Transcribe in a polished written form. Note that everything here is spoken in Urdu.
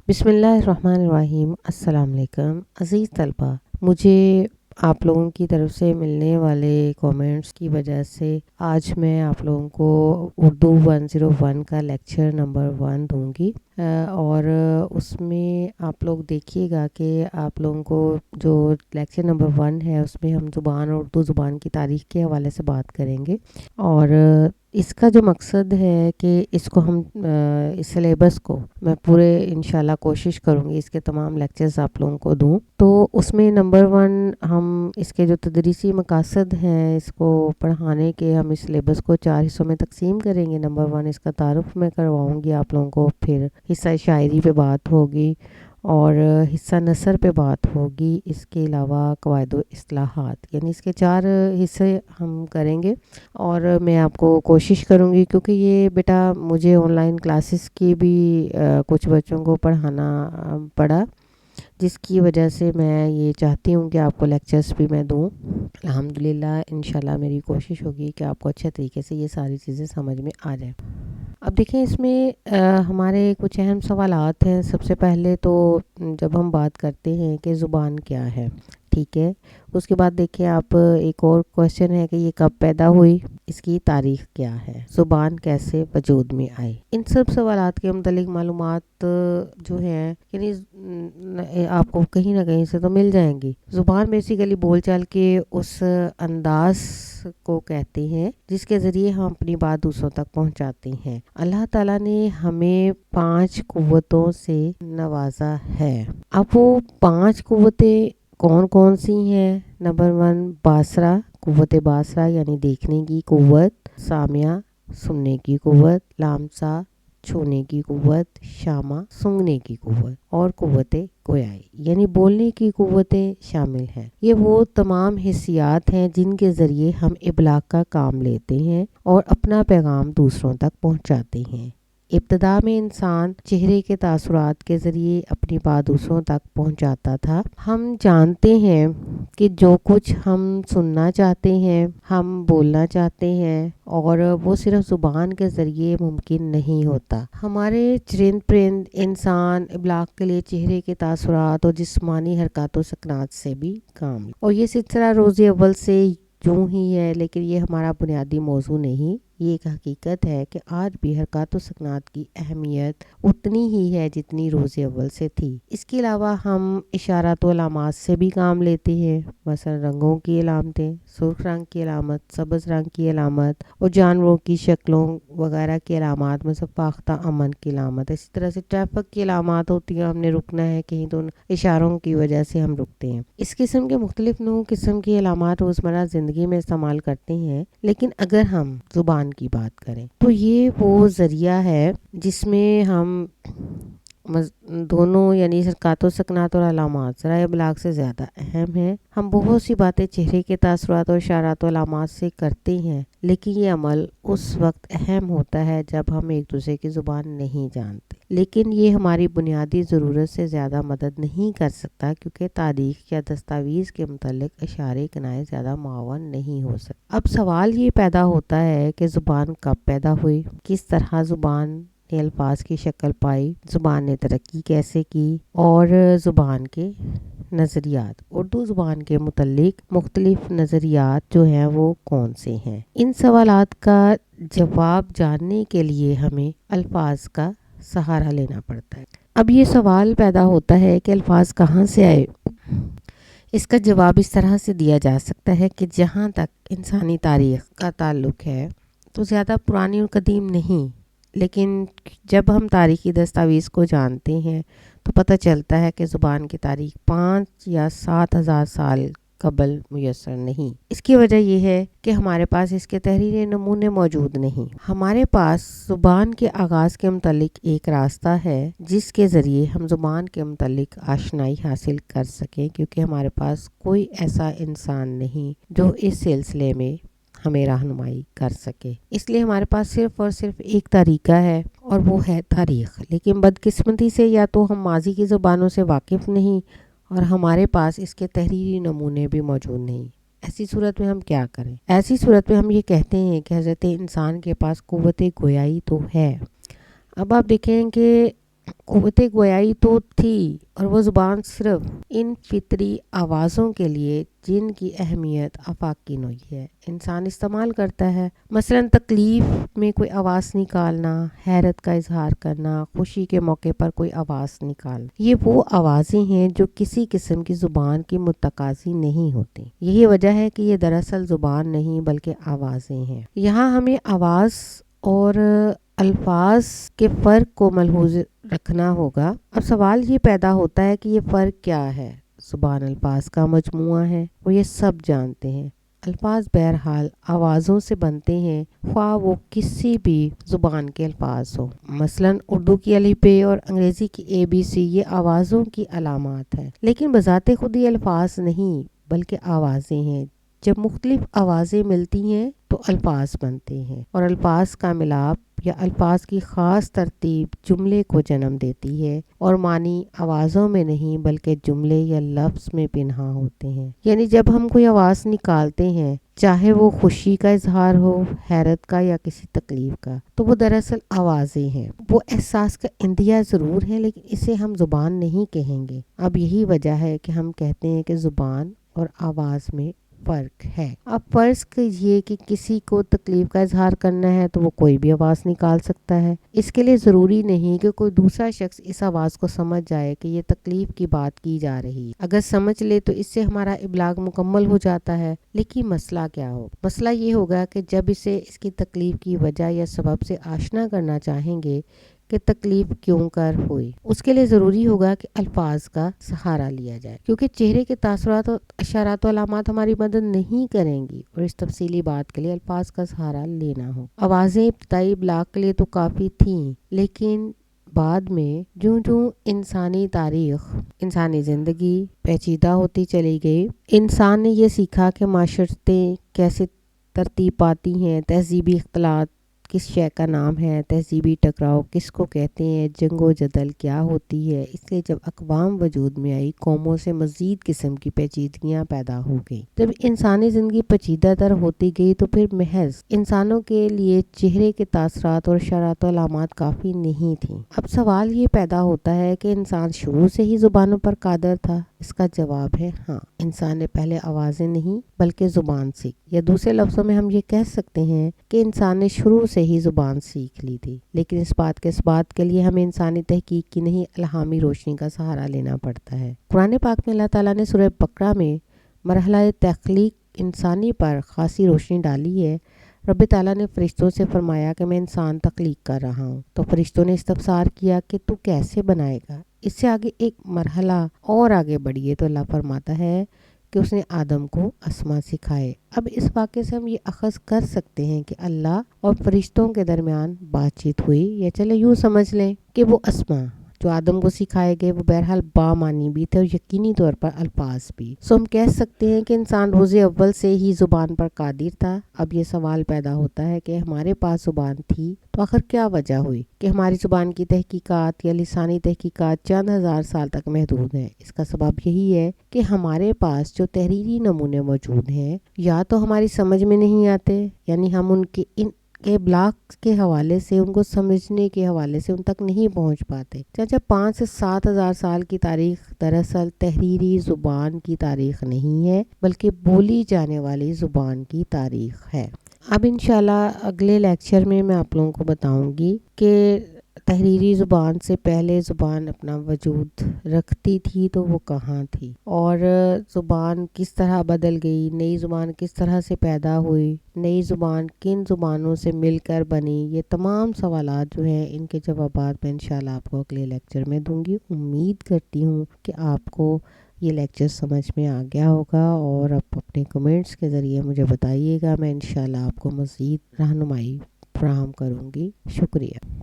بسم اللہ الرحمن الرحیم۔ السلام علیکم عزیز طلبہ، مجھے آپ لوگوں کی طرف سے ملنے والے کومنٹس کی وجہ سے آج میں آپ لوگوں کو اردو 101 کا لیکچر نمبر 1 دوں گی، اور اس میں آپ لوگ دیکھیے گا کہ آپ لوگوں کو جو لیکچر نمبر 1 ہے اس میں ہم زبان اور اردو زبان کی تاریخ کے حوالے سے بات کریں گے، اور اس کا جو مقصد ہے کہ اس کو ہم اس سلیبس کو میں پورے انشاءاللہ کوشش کروں گی اس کے تمام لیکچرز آپ لوگوں کو دوں۔ تو اس میں نمبر 1 ہم اس کے جو تدریسی مقاصد ہیں اس کو پڑھانے کے، ہم اس سلیبس کو 4 حصوں میں تقسیم کریں گے۔ نمبر 1 اس کا تعارف میں کرواؤں گی آپ لوگوں کو، پھر حصہ شاعری پہ بات ہوگی اور حصہ نثر پہ بات ہوگی، اس کے علاوہ قواعد و اصطلاحات، یعنی اس کے 4 حصے ہم کریں گے۔ اور میں آپ کو کوشش کروں گی، کیونکہ یہ بیٹا مجھے آن لائن کلاسز کی بھی کچھ بچوں کو پڑھانا پڑا، جس کی وجہ سے میں یہ چاہتی ہوں کہ آپ کو لیکچرز بھی میں دوں۔ الحمدللہ انشاءاللہ میری کوشش ہوگی کہ آپ کو اچھے طریقے سے یہ ساری چیزیں سمجھ میں آ جائیں۔ اب دیکھیں اس میں ہمارے کچھ اہم سوالات ہیں۔ سب سے پہلے تو جب ہم بات کرتے ہیں کہ زبان کیا ہے، ٹھیک ہے، اس کے بعد دیکھیں آپ ایک اور کویسچن ہے کہ یہ کب پیدا ہوئی، اس کی تاریخ کیا ہے، زبان کیسے وجود میں آئی۔ ان سب سوالات کے متعلق معلومات جو ہیں یعنی آپ کو کہیں نہ کہیں سے تو مل جائیں گی۔ زبان بیسیکلی بول چال کے اس انداز کو کہتے ہیں جس کے ذریعے ہم اپنی بات دوسروں تک پہنچاتے ہیں۔ اللہ تعالیٰ نے ہمیں 5 قوتوں سے نوازا ہے۔ اب وہ 5 قوتیں کون کون سی ہیں؟ نمبر 1 باصرہ، قوت باصرہ یعنی دیکھنے کی قوت، سامعہ سننے کی قوت، لامسہ چھونے کی قوت، شامہ سونگھنے کی قوت، اور قوت گویائی یعنی بولنے کی قوتیں شامل ہیں۔ یہ وہ تمام حسیات ہیں جن کے ذریعے ہم ابلاغ کا کام لیتے ہیں اور اپنا پیغام دوسروں تک پہنچاتے ہیں۔ ابتدا میں انسان چہرے کے تاثرات کے ذریعے اپنی بات دوسروں تک پہنچاتا تھا۔ ہم جانتے ہیں کہ جو کچھ ہم سننا چاہتے ہیں، ہم بولنا چاہتے ہیں، اور وہ صرف زبان کے ذریعے ممکن نہیں ہوتا۔ ہمارے چرند پرند انسان ابلاغ کے لیے چہرے کے تاثرات اور جسمانی حرکات و سکنات سے بھی کام، اور یہ سلسلہ روز اول سے یوں ہی ہے، لیکن یہ ہمارا بنیادی موضوع نہیں۔ یہ ایک حقیقت ہے کہ آج بھی حرکات و سکنات کی اہمیت اتنی ہی ہے جتنی روز اول سے تھی۔ اس کے علاوہ ہم اشارات و علامات سے بھی کام لیتے ہیں، مثلا رنگوں کی علامتیں، سرخ رنگ کی علامت، سبز رنگ کی علامت، اور جانوروں کی شکلوں وغیرہ کی علامات، مثلا فاختہ امن کی علامت۔ اسی طرح سے ٹریفک کی علامات ہوتی ہیں، ہم نے رکنا ہے کہیں تو اشاروں کی وجہ سے ہم رکتے ہیں۔ اس قسم کے مختلف نوع قسم کی علامات روزمرہ زندگی میں استعمال کرتے ہیں، لیکن اگر ہم زبان کی بات کریں تو یہ وہ ذریعہ ہے جس میں ہم دونوں یعنی حرکات و سکنات اور علامات ذرائع ابلاغ سے زیادہ اہم ہیں۔ ہم بہت سی باتیں چہرے کے تاثرات اور اشارات و علامات سے کرتے ہیں، لیکن یہ عمل اس وقت اہم ہوتا ہے جب ہم ایک دوسرے کی زبان نہیں جانتے، لیکن یہ ہماری بنیادی ضرورت سے زیادہ مدد نہیں کر سکتا، کیونکہ تاریخ یا دستاویز کے متعلق اشارے کنائے زیادہ معاون نہیں ہو سکتے۔ اب سوال یہ پیدا ہوتا ہے کہ زبان کب پیدا ہوئی، کس طرح زبان نے الفاظ کی شکل پائی، زبان نے ترقی کیسے کی، اور زبان کے نظریات، اردو زبان کے متعلق مختلف نظریات جو ہیں وہ کون سے ہیں۔ ان سوالات کا جواب جاننے کے لیے ہمیں الفاظ کا سہارا لینا پڑتا ہے۔ اب یہ سوال پیدا ہوتا ہے کہ الفاظ کہاں سے آئے۔ اس کا جواب اس طرح سے دیا جا سکتا ہے کہ جہاں تک انسانی تاریخ کا تعلق ہے تو زیادہ پرانی اور قدیم نہیں، لیکن جب ہم تاریخی دستاویز کو جانتے ہیں تو پتہ چلتا ہے کہ زبان کی تاریخ 5 یا 7 ہزار سال قبل میسر نہیں۔ اس کی وجہ یہ ہے کہ ہمارے پاس اس کے تحریری نمونے موجود نہیں۔ ہمارے پاس زبان کے آغاز کے متعلق ایک راستہ ہے جس کے ذریعے ہم زبان کے متعلق آشنائی حاصل کر سکیں، کیونکہ ہمارے پاس کوئی ایسا انسان نہیں جو اس سلسلے میں ہمیں رہنمائی کر سکے۔ اس لیے ہمارے پاس صرف اور صرف ایک طریقہ ہے، اور وہ ہے تاریخ۔ لیکن بدقسمتی سے یا تو ہم ماضی کی زبانوں سے واقف نہیں، اور ہمارے پاس اس کے تحریری نمونے بھی موجود نہیں۔ ایسی صورت میں ہم کیا کریں؟ ایسی صورت میں ہم یہ کہتے ہیں کہ حضرت انسان کے پاس قوت گویائی تو ہے۔ اب آپ دیکھیں کہ قوت گویائی تو تھی، اور وہ زبان صرف ان فطری آوازوں کے لیے جن کی اہمیت آفاق کی نوعی ہے انسان استعمال کرتا ہے، مثلا تکلیف میں کوئی آواز نکالنا، حیرت کا اظہار کرنا، خوشی کے موقع پر کوئی آواز نکالنا، یہ وہ آوازیں ہیں جو کسی قسم کی زبان کی متقاضی نہیں ہوتی۔ یہی وجہ ہے کہ یہ دراصل زبان نہیں بلکہ آوازیں ہیں۔ یہاں ہمیں آواز اور الفاظ کے فرق کو ملحوظ رکھنا ہوگا۔ اب سوال یہ پیدا ہوتا ہے کہ یہ فرق کیا ہے؟ زبان الفاظ کا مجموعہ ہے، وہ یہ سب جانتے ہیں۔ الفاظ بہرحال آوازوں سے بنتے ہیں، خواہ وہ کسی بھی زبان کے الفاظ ہوں۔ مثلا اردو کی الف ب اور انگریزی کی ABC یہ آوازوں کی علامات ہیں، لیکن بذات خود یہ الفاظ نہیں بلکہ آوازیں ہیں۔ جب مختلف آوازیں ملتی ہیں تو الفاظ بنتے ہیں، اور الفاظ کا ملاپ یا الفاظ کی خاص ترتیب جملے کو جنم دیتی ہے، اور معنی آوازوں میں نہیں بلکہ جملے یا لفظ میں پنہاں ہوتے ہیں۔ یعنی جب ہم کوئی آواز نکالتے ہیں، چاہے وہ خوشی کا اظہار ہو، حیرت کا یا کسی تکلیف کا، تو وہ دراصل آوازیں ہیں۔ وہ احساس کا اندیا ضرور ہے لیکن اسے ہم زبان نہیں کہیں گے۔ اب یہی وجہ ہے کہ ہم کہتے ہیں کہ زبان اور آواز میں فرق ہے۔ اب فرض کیجئے کہ کسی کو تکلیف کا اظہار کرنا ہے تو وہ کوئی بھی آواز نکال سکتا ہے۔ اس کے لیے ضروری نہیں کہ کوئی دوسرا شخص اس آواز کو سمجھ جائے کہ یہ تکلیف کی بات کی جا رہی ہے۔ اگر سمجھ لے تو اس سے ہمارا ابلاغ مکمل ہو جاتا ہے۔ لیکن مسئلہ کیا ہو؟ مسئلہ یہ ہوگا کہ جب اسے اس کی تکلیف کی وجہ یا سبب سے آشنا کرنا چاہیں گے کہ تکلیف کیوں کر ہوئی، اس کے لیے ضروری ہوگا کہ الفاظ کا سہارا لیا جائے، کیونکہ چہرے کے تاثرات اور اشارات و علامات ہماری مدد نہیں کریں گی، اور اس تفصیلی بات کے لیے الفاظ کا سہارا لینا ہو۔ آوازیں ابتدائی ابلاغ کے لیے تو کافی تھیں، لیکن بعد میں جوں جوں انسانی تاریخ، انسانی زندگی پیچیدہ ہوتی چلی گئی، انسان نے یہ سیکھا کہ معاشرتیں کیسے ترتیب پاتی ہیں، تہذیبی اختلاط کس شے کا نام ہے، تہذیبی ٹکراؤ کس کو کہتے ہیں، جنگ و جدل کیا ہوتی ہے۔ اس لیے جب اقوام وجود میں آئی، قوموں سے مزید قسم کی پیچیدگیاں پیدا ہو گئی۔ جب انسانی زندگی پیچیدہ تر ہوتی گئی تو پھر محض انسانوں کے لیے چہرے کے تاثرات اور اشارات و علامات کافی نہیں تھیں۔ اب سوال یہ پیدا ہوتا ہے کہ انسان شروع سے ہی زبانوں پر قادر تھا؟ اس کا جواب ہے ہاں۔ انسان نے پہلے آوازیں نہیں بلکہ زبان سیکھی، یا دوسرے لفظوں میں ہم یہ کہہ سکتے ہیں کہ انسان نے شروع سے ہی زبان سیکھ لی تھی، لیکن اس بات کے لیے ہمیں انسانی تحقیق کی نہیں الہامی روشنی کا سہارا لینا پڑتا ہے۔ قرآن پاک میں اللہ تعالیٰ نے سورہ بقرہ میں مرحلہ تخلیق انسانی پر خاصی روشنی ڈالی ہے۔ رب تعالیٰ نے فرشتوں سے فرمایا کہ میں انسان تخلیق کر رہا ہوں، تو فرشتوں نے استفسار کیا کہ تو کیسے بنائے گا؟ اس سے آگے ایک مرحلہ اور آگے بڑھیے تو اللہ فرماتا ہے کہ اس نے آدم کو اسما سکھائے۔ اب اس واقعے سے ہم یہ اخذ کر سکتے ہیں کہ اللہ اور فرشتوں کے درمیان بات چیت ہوئی، یا چلے یوں سمجھ لیں کہ وہ اسما جو آدم کو سکھائے گئے وہ بہرحال بامانی بھی تھے اور یقینی طور پر الفاظ بھی۔ ہم کہہ سکتے ہیں کہ انسان روز اول سے ہی زبان پر قادر تھا۔ اب یہ سوال پیدا ہوتا ہے کہ ہمارے پاس زبان تھی تو آخر کیا وجہ ہوئی کہ ہماری زبان کی تحقیقات یا لسانی تحقیقات چند ہزار سال تک محدود ہیں؟ اس کا سبب یہی ہے کہ ہمارے پاس جو تحریری نمونے موجود ہیں یا تو ہماری سمجھ میں نہیں آتے، یعنی ہم ان کے ابلاغ کے حوالے سے، ان کو سمجھنے کے حوالے سے ان تک نہیں پہنچ پاتے۔ چاچا 5 سے 7 ہزار سال کی تاریخ دراصل تحریری زبان کی تاریخ نہیں ہے بلکہ بولی جانے والی زبان کی تاریخ ہے۔ اب انشاءاللہ اگلے لیکچر میں آپ لوگوں کو بتاؤں گی کہ تحریری زبان سے پہلے زبان اپنا وجود رکھتی تھی تو وہ کہاں تھی، اور زبان کس طرح بدل گئی، نئی زبان کس طرح سے پیدا ہوئی، نئی زبان کن زبانوں سے مل کر بنی۔ یہ تمام سوالات جو ہیں ان کے جوابات میں انشاءاللہ آپ کو اگلے لیکچر میں دوں گی۔ امید کرتی ہوں کہ آپ کو یہ لیکچر سمجھ میں آ گیا ہوگا، اور آپ اپنے کمنٹس کے ذریعے مجھے بتائیے گا، میں انشاءاللہ آپ کو مزید رہنمائی فراہم کروں گی۔ شکریہ۔